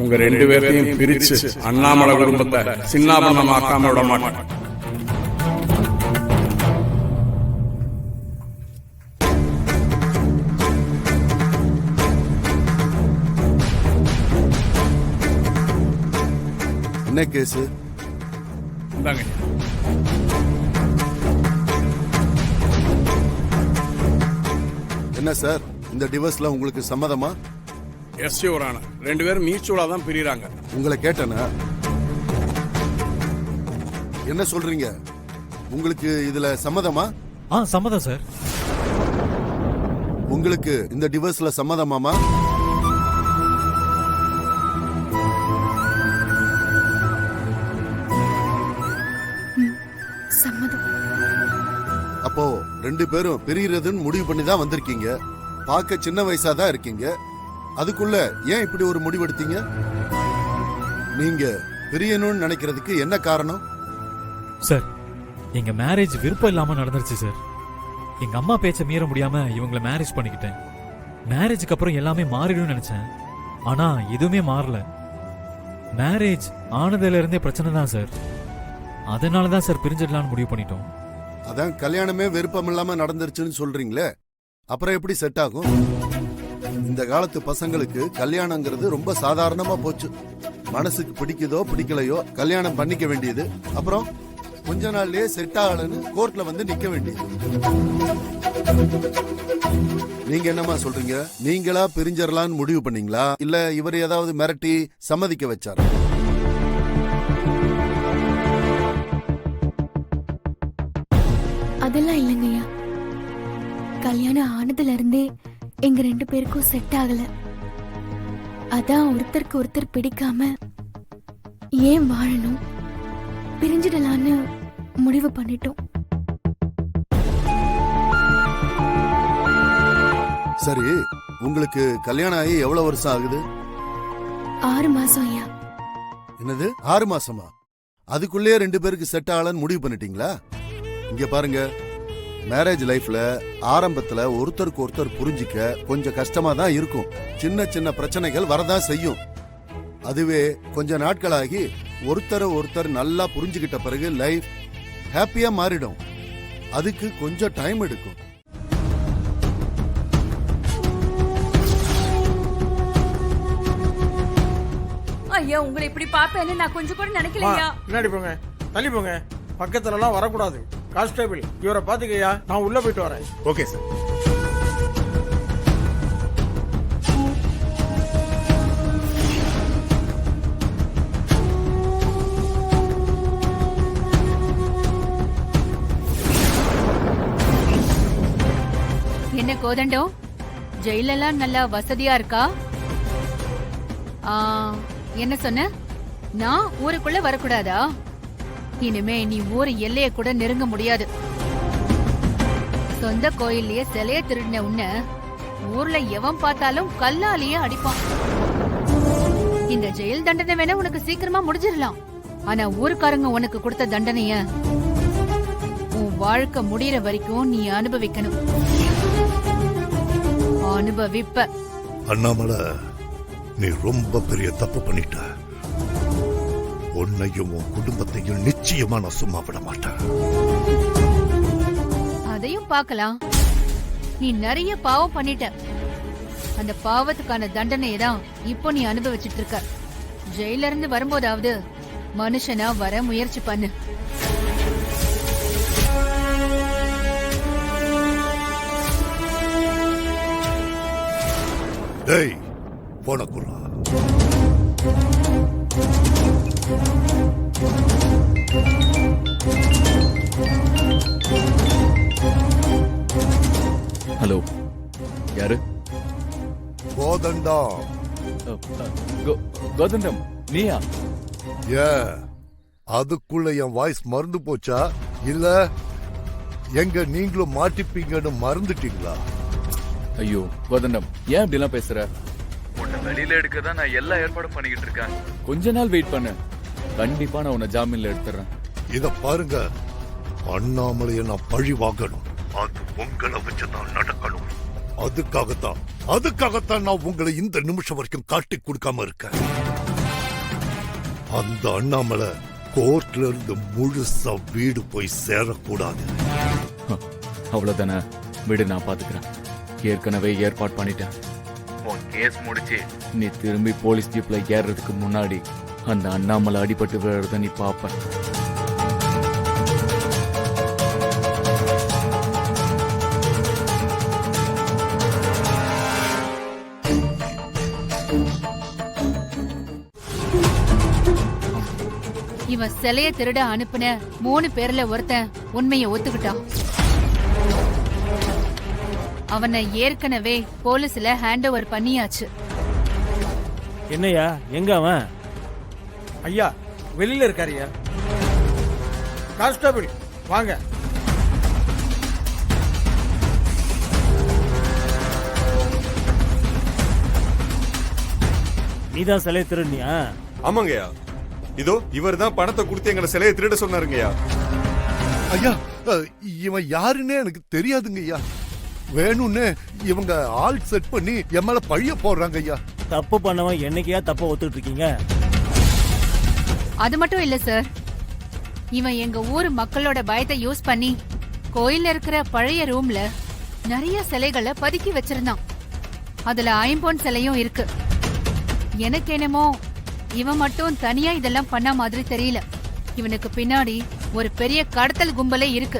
உங்க 2 பேரையும் பிரிச்சு அண்ணாமலை குடும்பத்தை சின்னாபண்ணமாக்காம விட மாட்டேன். என்ன கேஸ்? இந்தாங்க. என்ன சார், இந்த டிவோர்ஸ்ல உங்களுக்கு சம்மதமா? Yes your honour. 2 பேரும் மியூச்சுவலா தான் பிரியறாங்க. உங்களை கேட்டனா? என்ன சொல்றீங்க? உங்களுக்கு இதுல சம்மதமா? சம்மதம் சார். உங்களுக்கு இந்த டிவோர்ஸ்ல சம்மதமாமா? சம்மதம். அப்போ 2 பேரும் பிரியறதுன்னு முடிவு பண்ணி தான் வந்திருக்கீங்க. பார்க்க சின்ன வயசா தான் இருக்கீங்க. அதுக்குள்ள ஏன் இப்படி ஒரு முடிவு எடுத்தீங்க? நீங்க பிரியணும்னு நினைக்கிறதுக்கு என்ன காரணம்? சார், எங்க மேரேஜ் விருப்பம் இல்லாம நடந்துருச்சு சார். எங்க அம்மா பேச்ச மீற முடியாம இவங்கள மேரேஜ் பண்ணிக்கிட்டேன். மேரேஜுக்கு அப்புறம் எல்லாமே மாறிடும்னு நினைச்சேன். ஆனா எதுவுமே மாறல. மேரேஜ் ஆனதுல இருந்தே பிரச்சனை தான் சார். அதனாலதான் சார் பிரிஞ்சிடலான்னு முடிவு பண்ணிட்டோம். அதான் கல்யாணமே விருப்பம் இல்லாம நடந்துருச்சுன்னு சொல்றீங்களே, அப்புறம் எப்படி செட் ஆகும்? இந்த காலத்து பசங்களுக்கு கல்யாணங்கிறது ரொம்ப சாதாரணமா போச்சு. மனசுக்கு பிடிக்குதோ பிடிக்கலையோ கல்யாணம் பண்ணிக்க வேண்டியது, அப்புறம் கொஞ்ச நாள்லயே செட் ஆகலன்னு கோர்ட்ல வந்து நிக்க வேண்டியது. நீங்க என்னமா சொல்றீங்க? நீங்களா பிரிஞ்சரலான்னு முடிவு பண்ணீங்களா, இல்ல இவர் ஏதாவது மிரட்டி சம்மதிக்க வச்சாரா? அதெல்லாம் இல்லைங்கய்யா. கல்யாணம் ஆனதுல இருந்தே எங்க 2 பேருக்கும் செட் ஆகல. அதான் ஒருத்தருக்கு ஒருத்தர் பிடிக்காம ஏன் வாழணும், பிரிஞ்சிடலான்னு முடிவு பண்ணிட்டோம். சரி, உங்களுக்கு கல்யாணம் ஆகி எவ்வளவு வருஷம் ஆகுது? 6 மாசம் ஐயா. என்னது 6 மாசமா? அதுக்குள்ளே 2 பேருக்கு செட் ஆகலன்னு முடிவு பண்ணிட்டீங்களா? இங்க பாருங்க, மேரேஜ் லைஃப்ல ஆரம்பத்துல ஒருத்தருக்கு ஒருத்தர் புரிஞ்சிக்க கொஞ்சம் கஷ்டமா தான் இருக்கும். சின்ன சின்ன பிரச்சனைகள் வரதான் செய்யும். அதுவே கொஞ்ச நாட்களாகி ஒருத்தரை ஒருத்தர் நல்லா புரிஞ்சுக்கிட்ட பிறகு லைஃப் ஹாப்பியா மாறிடும். அதுக்கு கொஞ்சம் டைம் எடுக்கும். ஐயா, உங்களை இப்படி பாப்பேன்னு நான் கொஞ்சம் கூட நினைக்கலையா. பின்னாடி போங்க, தள்ளி போங்க. பக்கத்துல எல்லாம் வரக்கூடாது. கான்ஸ்டபிள், இவரை பாத்துக்கையா, நான் உள்ள போயிட்டு வரேன். Okay sir. என்ன கோதண்டம், ஜெயிலெல்லாம் நல்லா வசதியா இருக்கா? என்ன சொன்ன? நான் ஊருக்குள்ள வரக்கூடாதா? இனிமே நீ ஊர் எல்லைய கூட நெருங்க முடியாது. சொந்த கோயில்லயே சிலைய திருடின உன்ன ஊர்ல எவன் பார்த்தாலும் கல்லாலேயே அடிப்பான். இந்த ஜெயில் தண்டனை வேணா உனக்கு சீக்கிரமா முடிஞ்சிடலாம். ஆனா ஊருக்காரங்க உனக்கு கொடுத்த தண்டனைய உன் வாழ்க்கை முடியற வரைக்கும் நீ அனுபவிக்கணும். அனுபவிப்ப. அண்ணாமலை, நீ ரொம்ப பெரிய தப்பு பண்ணிட்ட. உன்னையும் உன் குடும்பத்தையும் நிச்சயமா நான் சும்மா விட மாட்டேன். அதையும் பார்க்கலாம். நீ நிறைய பாவம் பண்ணிட்ட. அந்த பாவத்துக்கான தண்டனையை தான் இப்போ நீ அனுபவிச்சுட்டு இருக்க. ஜெயில இருந்து வரும்போதாவது மனுஷனா வர முயற்சி பண்ணு. டேய், போன குர்ரா. ஹலோ, யாரு? கோதண்டம். கோதண்டம், நீயா? அதுக்குள்ள என் வாய்ஸ் மறந்து போச்சா, இல்ல எங்க நீங்களும் மாட்டிப்பீங்கன்னு மறந்துட்டீங்களா? ஐயோ கோதண்டம், ஏன் இப்படி எல்லாம் பேசுற? உன்னை வெளியில எடுக்கதான் நான் எல்லா ஏற்பாடும் பண்ணிக்கிட்டு இருக்கேன். கொஞ்ச நாள் வெயிட் பண்ணு, கண்டிப்பா நான் உன்னை ஜாமீன்ல எடுத்துறேன். இத பாருங்க, அண்ணாமலையை நான் பழி வாங்கணும். அது உங்களை வச்சுதான் நடக்கணும். அதுக்காகத்தான் நான் உங்களை இந்த நிமிஷம் வரைக்கும் காட்டி கொடுக்காம இருக்கேன். அந்த அண்ணாமலை கோர்ட்ல இருந்து முழுசா வீடு போய் சேரக்கூடாது. அவ்வளவுதானே, விடு, நான் பாத்துக்கிறேன். ஏற்கனவே ஏற்பாடு பண்ணிட்டேன். உன் கேஸ் முடிச்சு நீ திரும்பி போலீஸ் ஜீப்ல ஏறுறதுக்கு முன்னாடி அந்த அண்ணாமலை அடிபட்டு விழுறத நீ பாப்ப. இவன் சிலைய திருட அனுப்புன 3 பேர்ல ஒருத்தன் உண்மையை ஒத்துக்கிட்டான். அவனை ஏற்கனவே போலீஸ்ல ஹேண்ட் ஓவர் பண்ணியாச்சு. என்னையா, எங்க அவன்? ஐயா வெளியில இருக்காருயா. கான்ஸ்டபிள் வாங்க. நீதான் சிலையை திருடுனியா? ஆமாங்கய்யா, இதோ இவர் தான் பணத்தை கொடுத்து எங்களை சிலையை திருட சொன்னாருங்கய்யா. ஐயா, இவன் யாருன்னே எனக்கு தெரியாதுங்க ஐயா. வேணும்னு இவங்க ஆள் செட் பண்ணி என் மேல பழிய போடுறாங்க ஐயா. தப்பு பண்ணவன் என்னைக்கையா தப்ப ஒத்துட்டு இருக்கீங்க? அது மட்டும் இல்ல சார், இவன் எங்க ஊர் மக்களோட பயத்தை யூஸ் பண்ணி கோயில்ல இருக்கிற பழைய ரூம்ல நிறைய சிலைகளை பதுக்கி வச்சிருந்தான். அதுல ஐம்பொன் சிலையும் இருக்கு. எனக்கு என்னமோ இவன் மட்டும் தனியா இதெல்லாம் பண்ண மாதிரி தெரியல. இவனுக்கு பின்னாடி ஒரு பெரிய கடத்தல் கும்பலே இருக்கு.